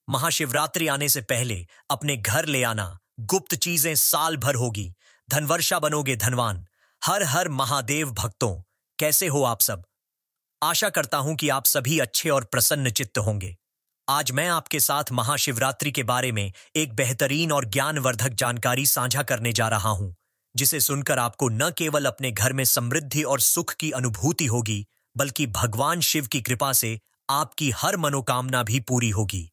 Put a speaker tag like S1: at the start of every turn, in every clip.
S1: महाशिवरात्रि आने से पहले अपने घर ले आना, गुप्त चीजें साल भर होगी, धनवर्षा बनोगे धनवान। हर हर महादेव भक्तों, कैसे हो आप सब? आशा करता हूं कि आप सभी अच्छे और प्रसन्न चित्त होंगे। आज मैं आपके साथ महाशिवरात्रि के बारे में एक बेहतरीन और ज्ञानवर्धक जानकारी साझा करने जा रहा हूं, जिसे सुनकर आपको न केवल अपने घर में समृद्धि और सुख की अनुभूति होगी, बल्कि भगवान शिव की कृपा से आपकी हर मनोकामना भी पूरी होगी।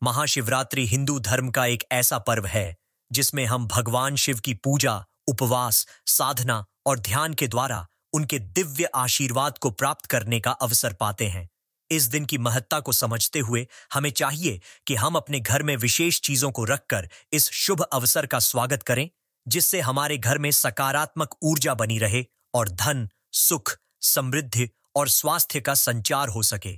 S1: महाशिवरात्रि हिंदू धर्म का एक ऐसा पर्व है जिसमें हम भगवान शिव की पूजा, उपवास, साधना और ध्यान के द्वारा उनके दिव्य आशीर्वाद को प्राप्त करने का अवसर पाते हैं। इस दिन की महत्ता को समझते हुए हमें चाहिए कि हम अपने घर में विशेष चीजों को रखकर इस शुभ अवसर का स्वागत करें, जिससे हमारे घर में सकारात्मक ऊर्जा बनी रहे और धन, सुख, समृद्धि और स्वास्थ्य का संचार हो सके।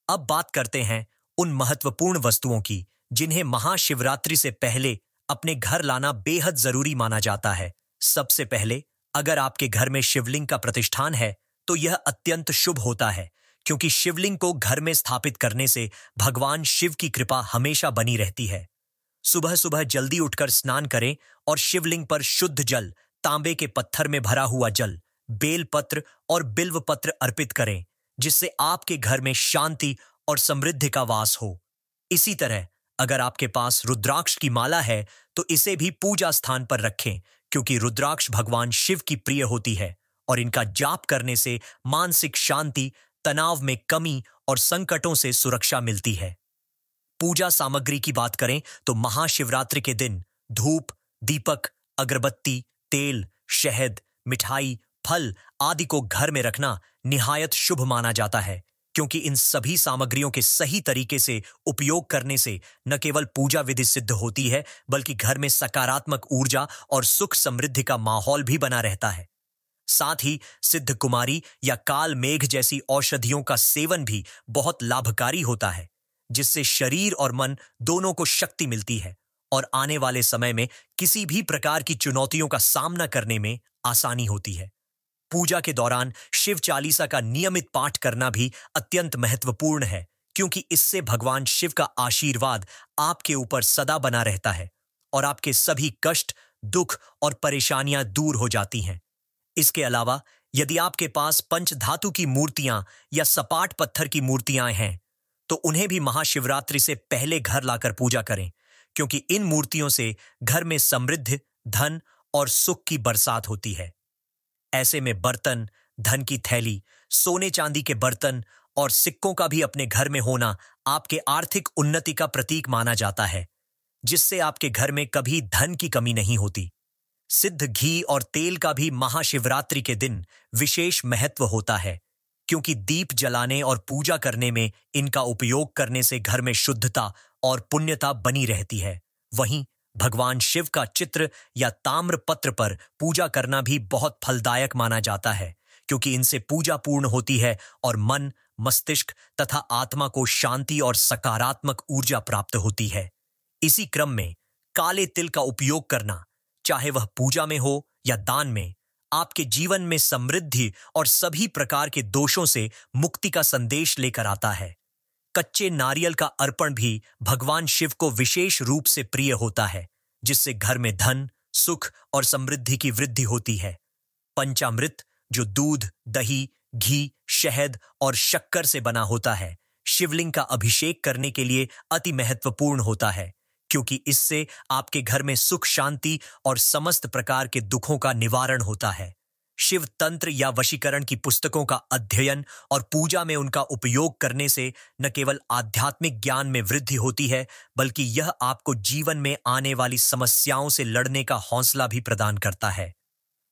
S1: अब बात करते हैं उन महत्वपूर्ण वस्तुओं की जिन्हें महाशिवरात्रि से पहले अपने घर लाना बेहद जरूरी माना जाता है। सबसे पहले, अगर आपके घर में शिवलिंग का प्रतिष्ठान है तो यह अत्यंत शुभ होता है, क्योंकि शिवलिंग को घर में स्थापित करने से भगवान शिव की कृपा हमेशा बनी रहती है। सुबह सुबह जल्दी उठकर स्नान करें और शिवलिंग पर शुद्ध जल, तांबे के पत्थर में भरा हुआ जल, बेल पत्र और बिल्व पत्र अर्पित करें, जिससे आपके घर में शांति और समृद्धि का वास हो। इसी तरह अगर आपके पास रुद्राक्ष की माला है तो इसे भी पूजा स्थान पर रखें, क्योंकि रुद्राक्ष भगवान शिव की प्रिय होती है और इनका जाप करने से मानसिक शांति, तनाव में कमी और संकटों से सुरक्षा मिलती है। पूजा सामग्री की बात करें तो महाशिवरात्रि के दिन धूप, दीपक, अगरबत्ती, तेल, शहद, मिठाई, फल आदि को घर में रखना निहायत शुभ माना जाता है, क्योंकि इन सभी सामग्रियों के सही तरीके से उपयोग करने से न केवल पूजा विधि सिद्ध होती है, बल्कि घर में सकारात्मक ऊर्जा और सुख समृद्धि का माहौल भी बना रहता है। साथ ही सिद्ध कुमारी या काल मेघ जैसी औषधियों का सेवन भी बहुत लाभकारी होता है, जिससे शरीर और मन दोनों को शक्ति मिलती है और आने वाले समय में किसी भी प्रकार की चुनौतियों का सामना करने में आसानी होती है। पूजा के दौरान शिव चालीसा का नियमित पाठ करना भी अत्यंत महत्वपूर्ण है, क्योंकि इससे भगवान शिव का आशीर्वाद आपके ऊपर सदा बना रहता है और आपके सभी कष्ट, दुख और परेशानियां दूर हो जाती हैं। इसके अलावा यदि आपके पास पंचधातु की मूर्तियां या सपाट पत्थर की मूर्तियां हैं तो उन्हें भी महाशिवरात्रि से पहले घर लाकर पूजा करें, क्योंकि इन मूर्तियों से घर में समृद्धि, धन और सुख की बरसात होती है। ऐसे में बर्तन, धन की थैली, सोने चांदी के बर्तन और सिक्कों का भी अपने घर में होना आपके आर्थिक उन्नति का प्रतीक माना जाता है, जिससे आपके घर में कभी धन की कमी नहीं होती। सिद्ध घी और तेल का भी महाशिवरात्रि के दिन विशेष महत्व होता है, क्योंकि दीप जलाने और पूजा करने में इनका उपयोग करने से घर में शुद्धता और पुण्यता बनी रहती है। वहीं भगवान शिव का चित्र या ताम्र पत्र पर पूजा करना भी बहुत फलदायक माना जाता है, क्योंकि इनसे पूजा पूर्ण होती है और मन, मस्तिष्क तथा आत्मा को शांति और सकारात्मक ऊर्जा प्राप्त होती है। इसी क्रम में काले तिल का उपयोग करना, चाहे वह पूजा में हो या दान में, आपके जीवन में समृद्धि और सभी प्रकार के दोषों से मुक्ति का संदेश लेकर आता है। कच्चे नारियल का अर्पण भी भगवान शिव को विशेष रूप से प्रिय होता है, जिससे घर में धन, सुख और समृद्धि की वृद्धि होती है। पंचामृत, जो दूध, दही, घी, शहद और शक्कर से बना होता है, शिवलिंग का अभिषेक करने के लिए अति महत्वपूर्ण होता है, क्योंकि इससे आपके घर में सुख, शांति और समस्त प्रकार के दुखों का निवारण होता है। शिव तंत्र या वशीकरण की पुस्तकों का अध्ययन और पूजा में उनका उपयोग करने से न केवल आध्यात्मिक ज्ञान में वृद्धि होती है, बल्कि यह आपको जीवन में आने वाली समस्याओं से लड़ने का हौसला भी प्रदान करता है।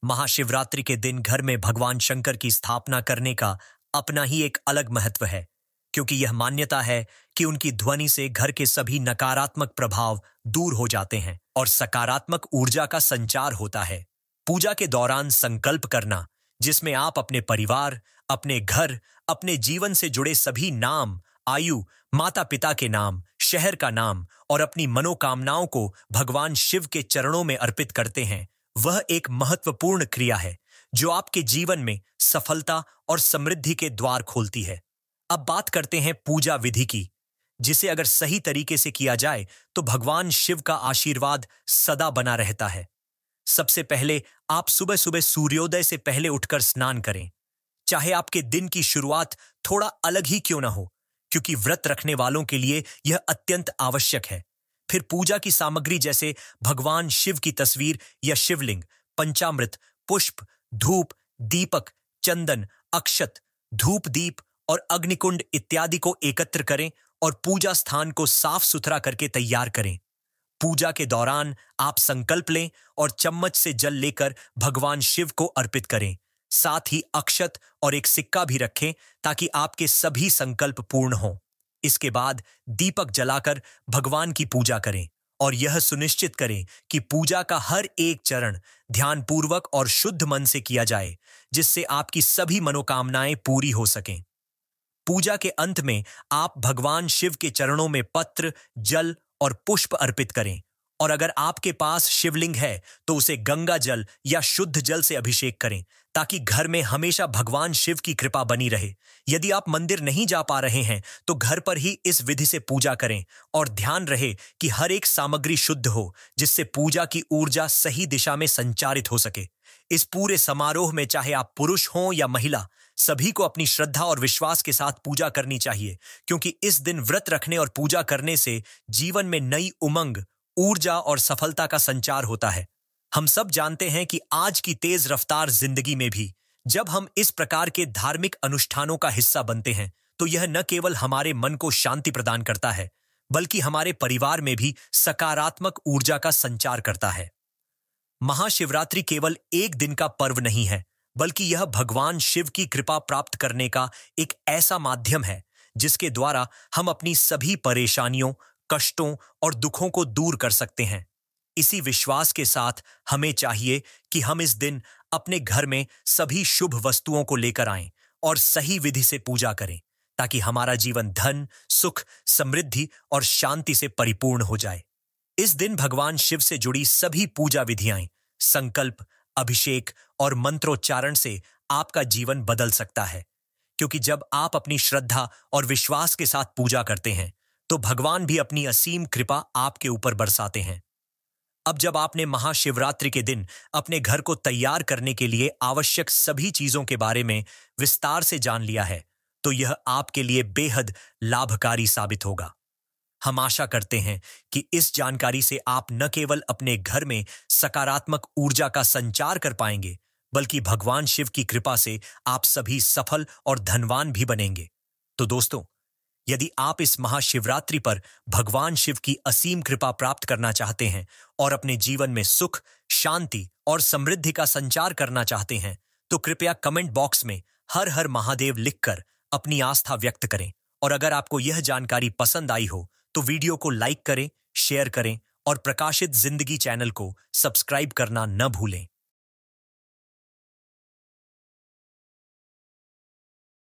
S1: महाशिवरात्रि के दिन घर में भगवान शंकर की स्थापना करने का अपना ही एक अलग महत्व है, क्योंकि यह मान्यता है कि उनकी ध्वनि से घर के सभी नकारात्मक प्रभाव दूर हो जाते हैं और सकारात्मक ऊर्जा का संचार होता है। पूजा के दौरान संकल्प करना, जिसमें आप अपने परिवार, अपने घर, अपने जीवन से जुड़े सभी नाम, आयु, माता पिता के नाम, शहर का नाम और अपनी मनोकामनाओं को भगवान शिव के चरणों में अर्पित करते हैं, वह एक महत्वपूर्ण क्रिया है जो आपके जीवन में सफलता और समृद्धि के द्वार खोलती है। अब बात करते हैं पूजा विधि की, जिसे अगर सही तरीके से किया जाए तो भगवान शिव का आशीर्वाद सदा बना रहता है। सबसे पहले आप सुबह सुबह सूर्योदय से पहले उठकर स्नान करें, चाहे आपके दिन की शुरुआत थोड़ा अलग ही क्यों ना हो, क्योंकि व्रत रखने वालों के लिए यह अत्यंत आवश्यक है। फिर पूजा की सामग्री जैसे भगवान शिव की तस्वीर या शिवलिंग, पंचामृत, पुष्प, धूप, दीपक, चंदन, अक्षत, धूप दीप और अग्निकुंड इत्यादि को एकत्र करें और पूजा स्थान को साफ सुथरा करके तैयार करें। पूजा के दौरान आप संकल्प लें और चम्मच से जल लेकर भगवान शिव को अर्पित करें। साथ ही अक्षत और एक सिक्का भी रखें ताकि आपके सभी संकल्प पूर्ण हों। इसके बाद दीपक जलाकर भगवान की पूजा करें और यह सुनिश्चित करें कि पूजा का हर एक चरण ध्यानपूर्वक और शुद्ध मन से किया जाए, जिससे आपकी सभी मनोकामनाएं पूरी हो सकें। पूजा के अंत में आप भगवान शिव के चरणों में पत्र, जल और पुष्प अर्पित करें और अगर आपके पास शिवलिंग है तो उसे गंगा जल या शुद्ध जल से अभिषेक करें ताकि घर में हमेशा भगवान शिव की कृपा बनी रहे। यदि आप मंदिर नहीं जा पा रहे हैं तो घर पर ही इस विधि से पूजा करें और ध्यान रहे कि हर एक सामग्री शुद्ध हो, जिससे पूजा की ऊर्जा सही दिशा में संचारित हो सके। इस पूरे समारोह में चाहे आप पुरुष हों या महिला, सभी को अपनी श्रद्धा और विश्वास के साथ पूजा करनी चाहिए, क्योंकि इस दिन व्रत रखने और पूजा करने से जीवन में नई उमंग, ऊर्जा और सफलता का संचार होता है। हम सब जानते हैं कि आज की तेज रफ्तार जिंदगी में भी जब हम इस प्रकार के धार्मिक अनुष्ठानों का हिस्सा बनते हैं तो यह न केवल हमारे मन को शांति प्रदान करता है, बल्कि हमारे परिवार में भी सकारात्मक ऊर्जा का संचार करता है। महाशिवरात्रि केवल एक दिन का पर्व नहीं है, बल्कि यह भगवान शिव की कृपा प्राप्त करने का एक ऐसा माध्यम है जिसके द्वारा हम अपनी सभी परेशानियों, कष्टों और दुखों को दूर कर सकते हैं। इसी विश्वास के साथ हमें चाहिए कि हम इस दिन अपने घर में सभी शुभ वस्तुओं को लेकर आएं और सही विधि से पूजा करें, ताकि हमारा जीवन धन, सुख, समृद्धि और शांति से परिपूर्ण हो जाए। इस दिन भगवान शिव से जुड़ी सभी पूजा विधियां, संकल्प, अभिषेक और मंत्रोच्चारण से आपका जीवन बदल सकता है, क्योंकि जब आप अपनी श्रद्धा और विश्वास के साथ पूजा करते हैं तो भगवान भी अपनी असीम कृपा आपके ऊपर बरसाते हैं। अब जब आपने महाशिवरात्रि के दिन अपने घर को तैयार करने के लिए आवश्यक सभी चीजों के बारे में विस्तार से जान लिया है, तो यह आपके लिए बेहद लाभकारी साबित होगा। हम आशा करते हैं कि इस जानकारी से आप न केवल अपने घर में सकारात्मक ऊर्जा का संचार कर पाएंगे, बल्कि भगवान शिव की कृपा से आप सभी सफल और धनवान भी बनेंगे। तो दोस्तों, यदि आप इस महाशिवरात्रि पर भगवान शिव की असीम कृपा प्राप्त करना चाहते हैं और अपने जीवन में सुख, शांति और समृद्धि का संचार करना चाहते हैं, तो कृपया कमेंट बॉक्स में हर हर महादेव लिखकर अपनी आस्था व्यक्त करें। और अगर आपको यह जानकारी पसंद आई हो तो वीडियो को लाइक करें, शेयर करें और प्रकाशित जिंदगी चैनल को सब्सक्राइब करना न भूलें।